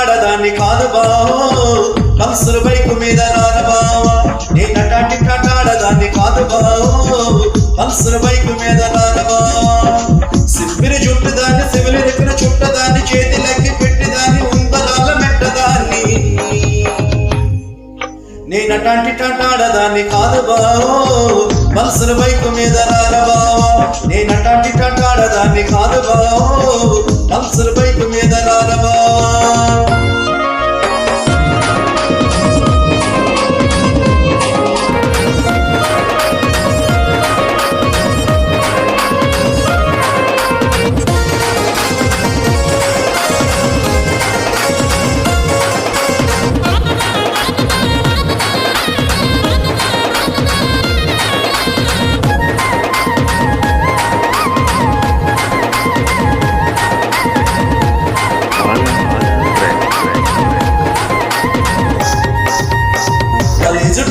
టటాడదాన్ని కాదు బావో Pulsar bike మీద రాను బావా నేనటాటి టటాడదాన్ని కాదు బావో పల్సర్ బైకు మీద రాను బావా సింపిరి చుట్టదాన్ని సివిలి రెక్కన చుట్టదాన్ని చేతిలకి పెట్టిదాన్ని ఉంగరాల మెట్టదాన్ని నేనటాటి టటాడదాన్ని కాదు బావో పల్సర్ బైకు మీద రాను బావా నేనటాటి టటాడదాన్ని కాదు బావో పల్సర్ బైకు మీద రాను బావా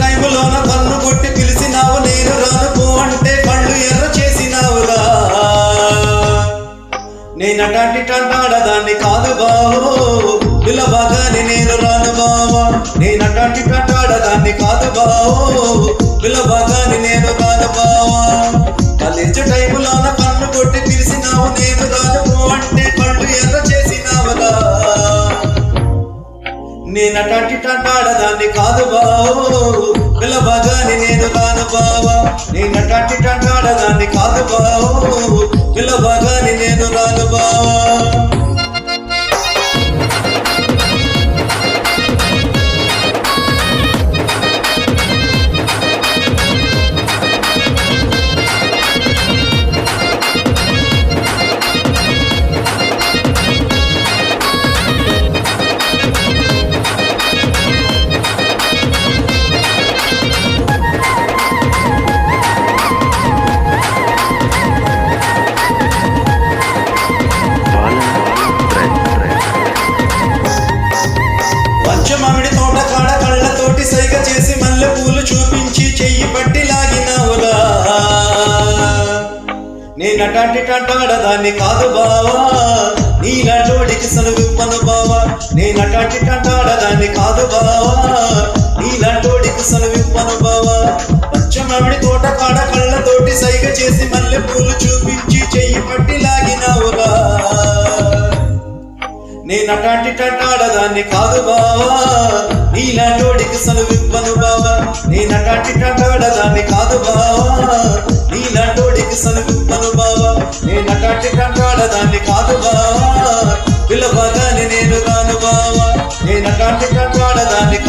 టైములోన కన్ను కొట్టి పిలిచినావు నేను రాను పో అంటే కళ్ళు ఎర్ర చేసినావురా నేనటాటి టటాడదాన్ని కాదు బావో పిలవగానే నేను రాను బావా నేనటాటి టటాడదాన్ని కాదు బావో పిలవగానే నేను రాను బావా కాలేజ్ టైములోన కన్ను కొట్టి పిలిచినావు నేను రాను పో అంటే కళ్ళు ఎర్ర చేసినావురా నేనటాటి టటాడదాన్ని కాదు బావో పిలవగానే నేను రాను బావా నేనటాటి టటాడదాన్ని కాదు బావో పిలవగానే నేను రాను బావా మామిడి తోట కాడ కళ్ళతోటి సైగ చేసి మల్లె పూలు చూపించి చెయ్యి పట్టి లాగినవురా నేనటాటి టటాడదాన్ని కాదు బావా నీలాంటోడికి సనువిప్పను బావా నేనటాటి టటాడదాన్ని కాదు బావా నీలాంటోడికి సనువిప్పను బావా మామిడి తోట కాడ కళ్ళతోటి సైగ చేసి మల్లె పూలు చూపించి చెయ్యి పట్టి లాగినవురా నేనటాటి టటాడదాన్ని కాదు బావా నీలాంటోడికి సనువిప్పను బావా నేనటాటి టటాడదాన్ని కాదు బావా నీలాంటోడికి సనువిప్పను బావా నేనటాటి టటాడదాన్ని కాదు బావా పిలవగానే నేను రాను బావా నేనటాటి టటాడదాన్ని